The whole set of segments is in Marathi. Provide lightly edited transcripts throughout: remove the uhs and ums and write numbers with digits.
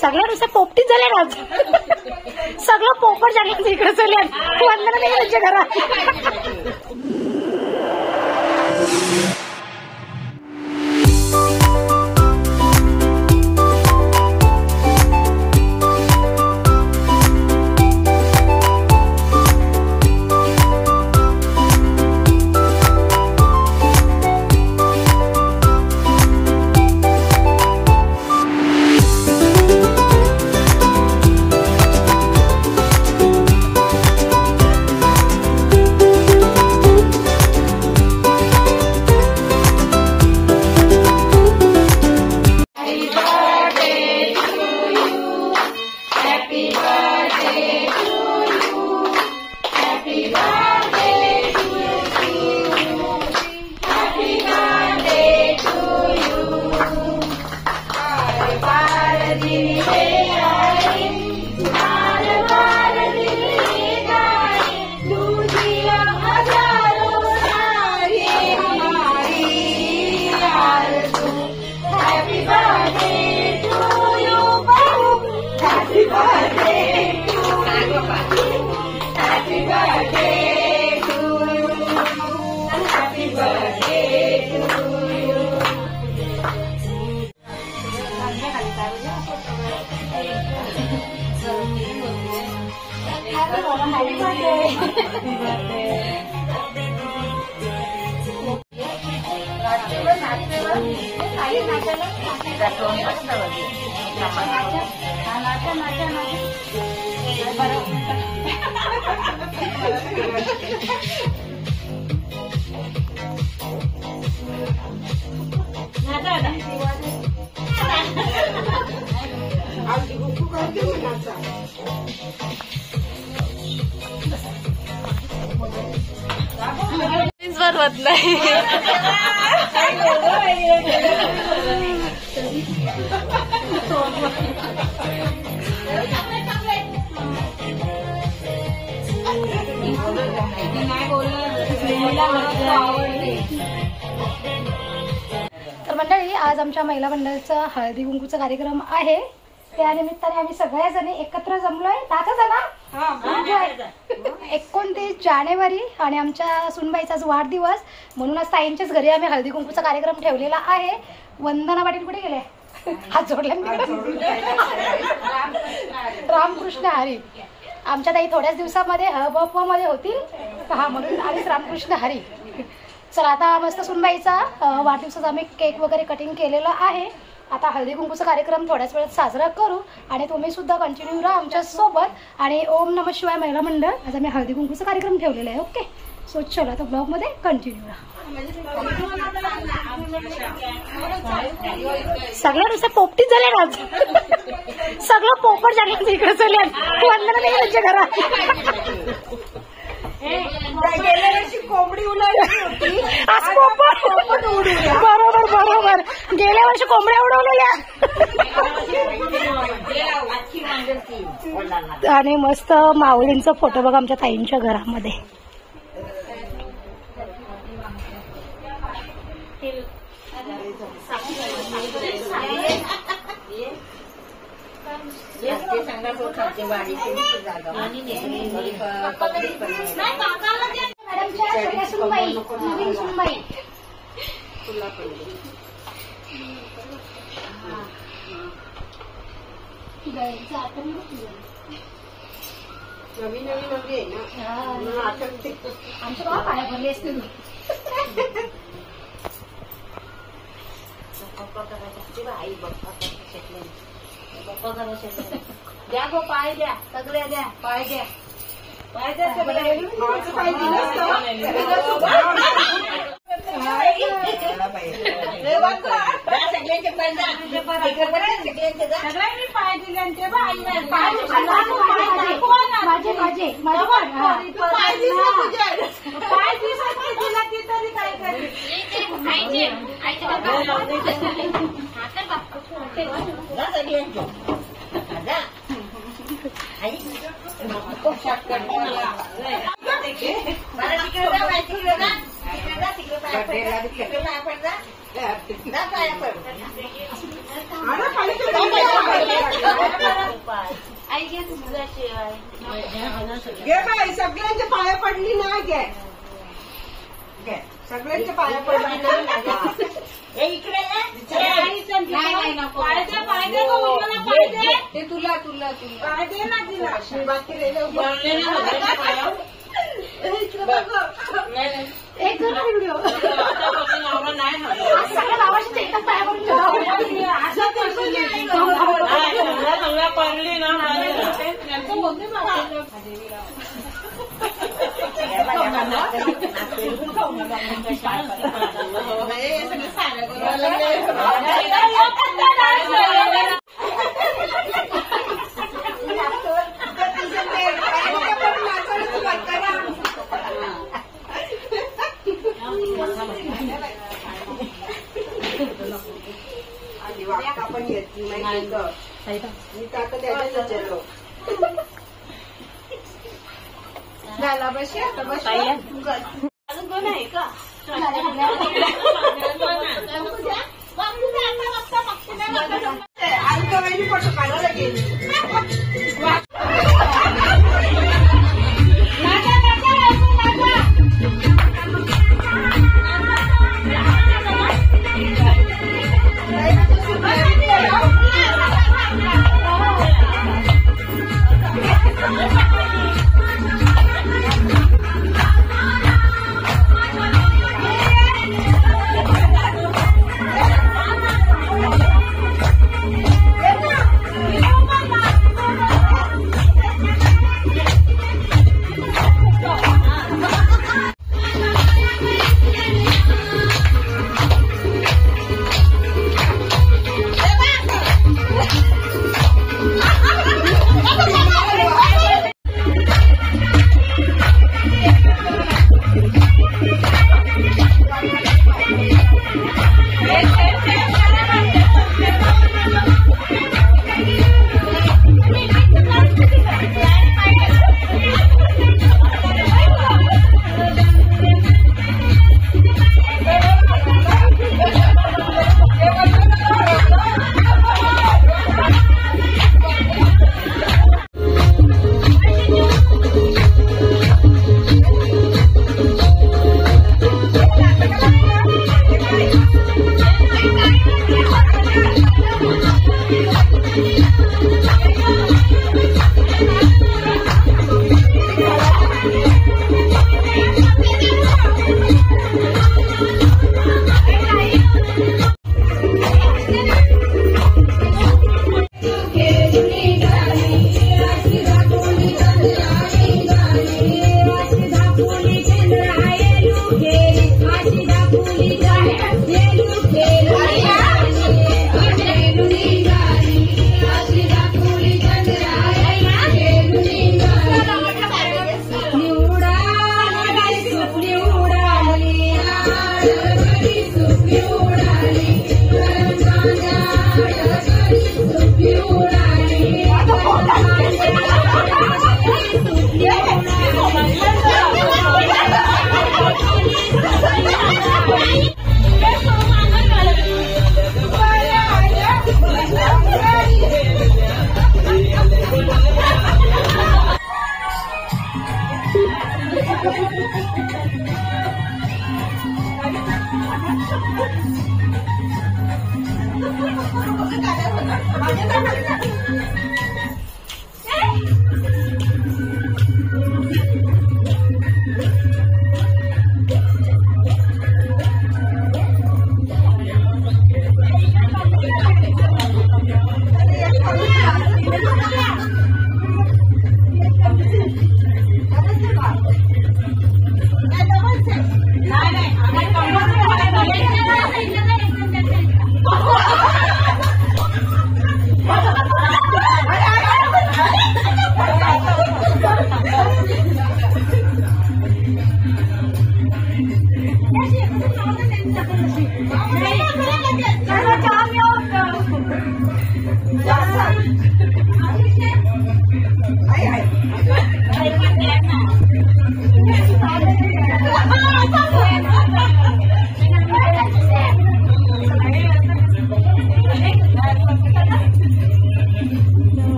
सगळ्या नुसतं पोपटीच झाल्या ना सगळं पोपट झालं इकडे चालल्या वंदना नाही त्यांच्या घरात. होत नाही तर मंडळी आज आमच्या महिला मंडळाचा हळदी कुंकूचा कार्यक्रम आहे. त्या निमित्ताने आम्ही सगळ्याजणी एकत्र जमलोय. दाखवता ना 29 जानेवारी आणि आमच्या सुनबाईचा वाढदिवस म्हणून आज ताईंच्याच घरी आम्ही हळदी कुंकूचा कार्यक्रम ठेवलेला आहे. वंदना पाटील कुठे गेले? हात जोडले. रामकृष्ण हरी. आमच्या ताई थोड्याच दिवसामध्ये मध्ये होतील म्हणून आधीच रामकृष्ण हरी. चला आता मस्त सुनबाईचा वाढदिवसाचा आम्ही केक वगैरे कटिंग केलेलं आहे. आता हळदी कुंकूचा कार्यक्रम थोड्याच वेळात साजरा करू आणि तुम्ही सुद्धा कंटिन्यू राहा आमच्या सोबत. आणि ओम नमः शिवाय महिला मंडळ आज आम्ही हळदी कुंकूचा कार्यक्रम ठेवलेला आहे. ओके सो चला आता ब्लॉग मध्ये कंटिन्यू राहा. सगळ्या नुसतं पोपटीच झाल्या ना सगळं पोपट झालं इकडे चालल्या वंदना नाही त्यांच्या घरात. कोंबडी उडवली होती बरोबर बरोबर. गेल्या वर्षी कोंबड्या उडवलेल्या आणि मस्त माऊलींचा फोटो बघा आमच्या ताईंच्या घरामध्ये. नवीन आहे ना आमचं गाव पाया भरले असते. द्या गो पाय द्या सगळ्या द्या पाय द्या पाय द्या सगळ्या सगळ्यांनी पाय दिले माझे माझे पाय दिसत तिला ती तरी काय करेल. बाई सगळ्यांच्या पाया पडली ना घे सगळ्यांच्या पाया पडली ना इकडे ते तुला तुला पाय दे ना तिला बाकी एक जण व्हिडिओ सगळ्या गावाची एकच पाया करून पडली ना आपण येत नाही मी आता त्याच्या विचारलो झाला बस आता बस अजून कोण आहे का आमच्या वेळी फोटो काढायला गेली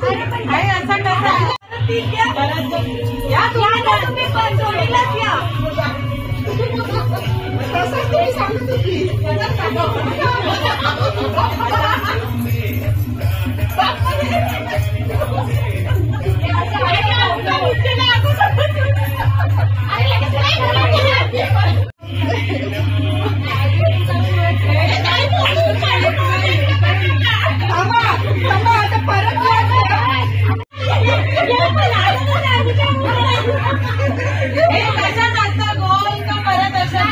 आणि असं कसं या तुम्ही पण जोडीलाच या. तसंच तुम्ही सांगत होती. आता परत गोल का परत असं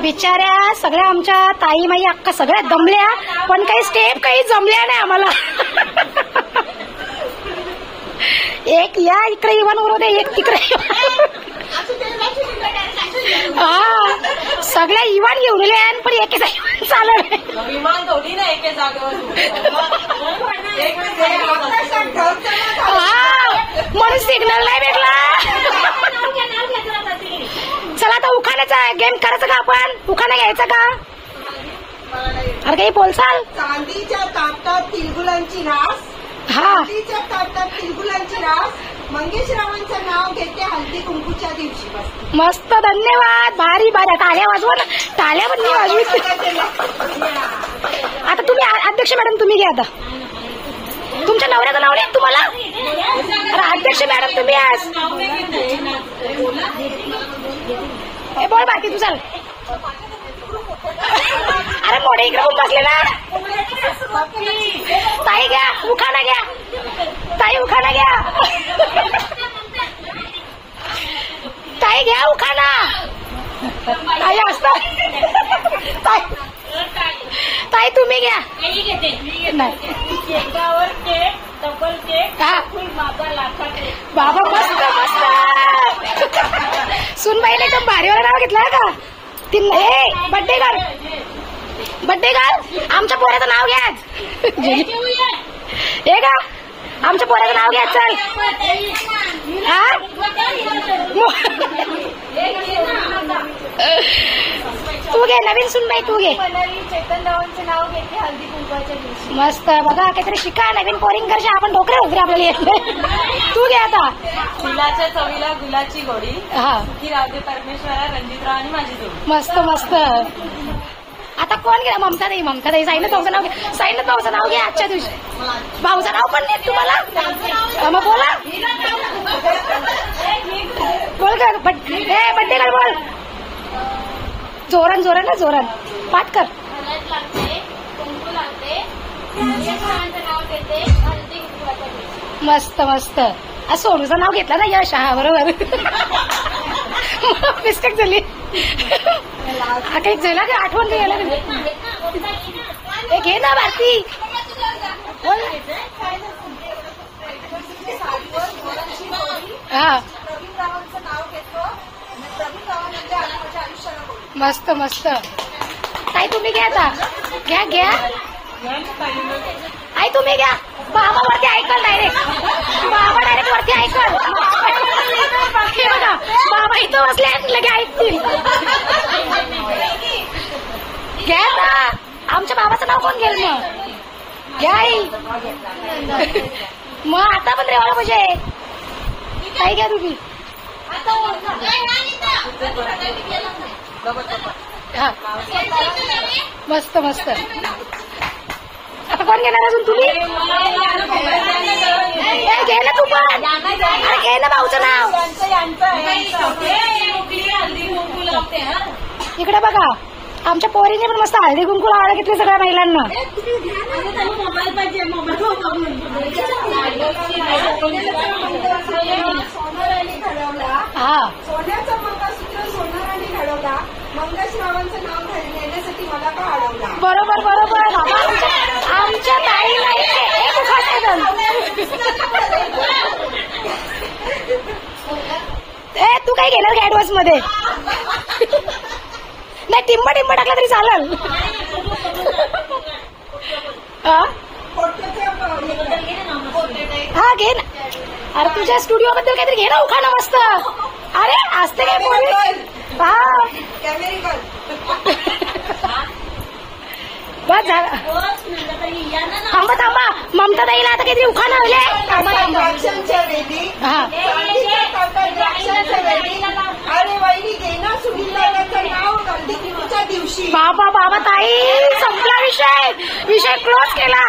बिचाऱ्या सगळ्या आमच्या ताई माई अक्का सगळ्या दमल्या, पण काही स्टेप काही जमल्या नाही आम्हाला. एक या इकडे इव्हन वर एक तिकडे. हा सगळ्या इव्हन घेऊन गेल्या पण एके जागेवर चालत विमान दोन्ही ना एके जागेवर. हा म्हणून सिग्नल नाही भेटला. चला आता उखाण्याचा गेम करायचं का आपण? उखाणा घ्यायचा का? अरे काही बोलचाल. चांदीच्या ताटात तिळगुलांची रास. हा चांदीच्या ताटात तिळगुलांची रास. मंगेशरावांचं नाव घेते हल्दी कुंकूच्या दिवशी. मस्त धन्यवाद. भारी भारी. टाळ्या वाजवा ना. टाळ्या पण मी वाजवी. आता तुम्ही अध्यक्ष मॅडम तुम्ही घ्या. आता तुमच्या नवऱ्याचं नाव नाही तुम्हाला? अरे अध्यक्ष मॅडम तुम्ही आज बोल बाकी तू चाल. अरे मोठे इकडे पण बसले ना. ताई घ्या उखाणा घ्या. ताई उखाणा घ्या. ताई घ्या उखाणा. ताई असता. ताई तुम्ही घ्या. नाही केकावर केक, डबल केक, हा. बाबा लाखा केक. बाबा मस्त मस्त. सुनबाईला एकदम भारीवाला नाव घेतलं का. ती हे बड्डे गर्ल. बड्डे गर्ल आमच्या पोऱ्याचं नाव घ्या. हे का आमच्या पोऱ्याचं नाव घ्या. चल हा. तू घे नवीन सुनबाई तू घे. चेतन रावांचं नाव घेते हळदी कुंकवाच्या दिवशी. मस्त बघा काहीतरी शिका नवीन पोरिंग करशा. आपण डोकरे होते आपल्याला येत. तू घे आता. फुलाच्या चवीला गुलाची गोडी. हा की रावते परमेश्वरा, रणजितराव आणि माझी जोडी. मस्त मस्त. आता कोण घ्या. ममता ताई. ममता ताई. साईनाथ भाऊचं नाव घ्या. साईनाथ भाऊचं नाव घ्या आजच्या दिवशी. भाऊचं नाव पण नाही तुम्हाला. मग बोला बोल कर. बड्डे कर बोल. जोरान जोरान ना जोरान पाठ कर. हळद लागते, कुंकू लागते, नाव घेते हळदी कुंकवाच्या दिवशी. मस्त मस्त. सोनूचं नाव घेतलं ना यश. हा बरोबर. मिस्टेक झाली. हा काही झाला का आठवण काही यायला हे घे ना भारती. बोल. हा प्रवीण रावांचं नाव घेतो. प्रवीण रावांच्या आयुष्याला बोलतो. मस्त मस्त. ताई तुम्ही घ्या आता. घ्या घ्या. आई तुम्ही घ्या. बाबा वरती ऐकल डायरेक्ट. बाबा डायरेक्ट वरती ऐकल. हे बघा बाबा इथं बसले लगे ऐकतील. घ्या ना. आमच्या बाबाचं नाव कोण घेईल मग. घ्या आई. मग आता पण रेवायला पाहिजे. काय घ्या तुम्ही. हा मस्त मस्त. आता कोण घेणार अजून तुम्ही. घे ना तू पण. अरे घे ना भाऊचं नाव. इकडे बघा आमच्या पोरीने पण मस्त हळदी कुंकू लावायला घेतले सगळ्या महिलांना. मोबाईल पाहिजे. सोनाराने घडवला. हा सोन्याचं मंगळसूत्र सोनाराने घडवला. मंगेशरावांचं नाव घेण्यासाठी मला का अडवला. बरोबर बरोबर. आमच्या ताईला एक उखाणा ए तू काय घेणार का ऍडव्हान्स मध्ये. नाही टिंब टिंब टाकला तरी चालेल. हा घे ना. अरे तुझ्या स्टुडिओ बद्दल काहीतरी घे ना उखाणा मस्त. अरे असते काय पोरी. हा बस झालं. थांबा थांबा. ममता ताईला आता काहीतरी उखाणा हवले. थांबा थांबा. द्राक्षांच्या वेली. हा द्राक्षांच्या वेली. अरे वहिनी घे ना सुनीलदादाचं नाव हळदी कुंकूच्या दिवशी. बाबा बाबा ताई संपला विषय. विषय क्लोज केला.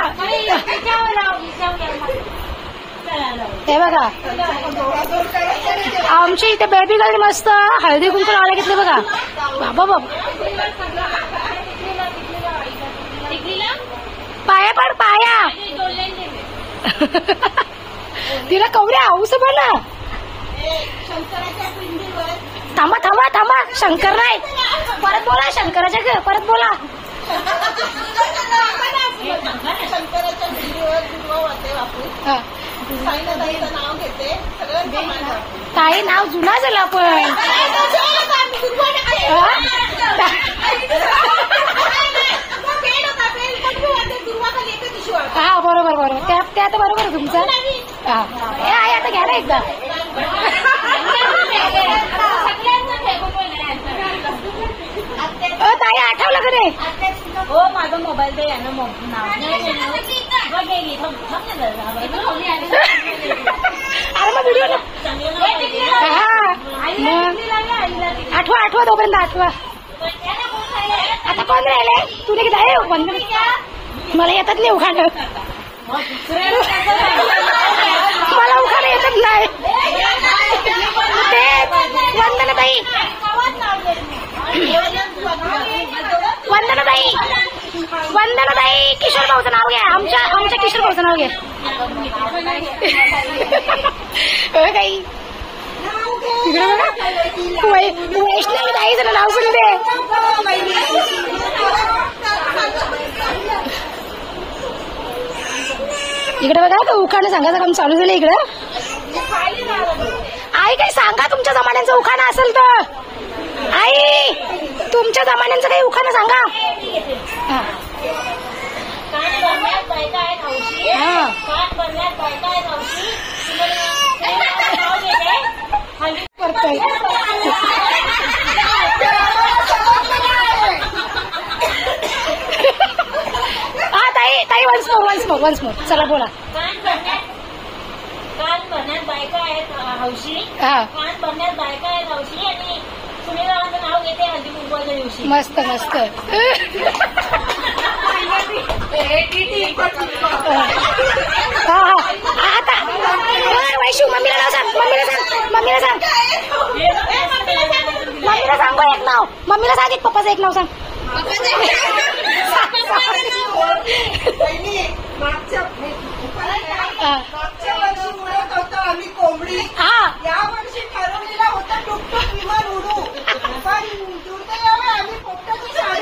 हे बघा जोराजोर करत आमच्या इथे बेबी गर्ल मस्त हळदी कुंकू लावायला घेतले बघा. बाबा बाबा पाया पड पाया. तिला कवऱ्या हाऊस बना. शंकराच्या पिंडीवर. थांबा थांबा थांबा. शंकर नाही. परत बोला शंकराच्या घ परत बोला. शंकराच्या पिंडीवर दुर्वा वाटे वापरून हा. साईनाथाईचं नाव घेते. सगळं ताई नाव जुना झाला पण. हा बरोबर बरोबर. त्या आता बरोबर आहे तुमचं. हा हे आहे आता घ्या ना एकदा. ताई आठवलं का नाही. हो माझा मोबाईल दे यानं नाव. अरे मग व्हिडिओ हा मग आठवा आठवा तोपर्यंत आठवा. आता कोण राहिले. तुला किती आहे बंद. मला येतात नाही उखाणं. मला उखाणं येतच नाही. ते वंदना ताई घ्या, आमच्या किशोर भाऊचं नाव घ्या. काही तिकडे बघा, वैष्णवी ताई जरा नाव सुनते. इकडे बघा, तो उखाणं सांगायचं काम चालू झालं इकडं. आई काही सांगा, तुमच्या जमान्यांचं उखाणं असेल तर. आई तुमच्या जमान्यांचं काही उखाणं सांगा. हा. कान भरण्यात बायका आहेत हौशी. हा. कान भरण्यात बायका आहेत हौशी. नाव घेते हल्ली करतोय. हा ताई वन्स मोर चला बोला. कान भरण्यात बायका आहेत हौशी. हा. कान भरण्यात बायका आहेत हौशी आणि सुनीलरावांचं नाव घेते हल्दी कुंकवाच्या दिवशी. मस्त मस्त. आता वैशू मम्मीला नाव सांग. मम्मीला सांग एक नाव. मम्मीला सांग एक पप्पाचं एक नाव सांग. मागच्या वर्षी उडत होतो आम्ही कोंबडी. हा. या वर्षी ठरवलेला होता टुकटुक विमान उडू, पण दुर्दैवाने आम्ही पोपटाची साडी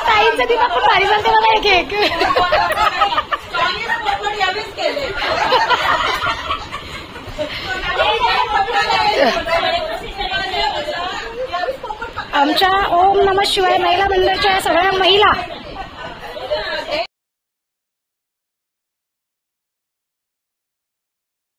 ताईंचं तिथं पण भारी चालते बघा एक एक. आमच्या ओम नमः शिवाय महिला मंडळाच्या सगळ्या महिला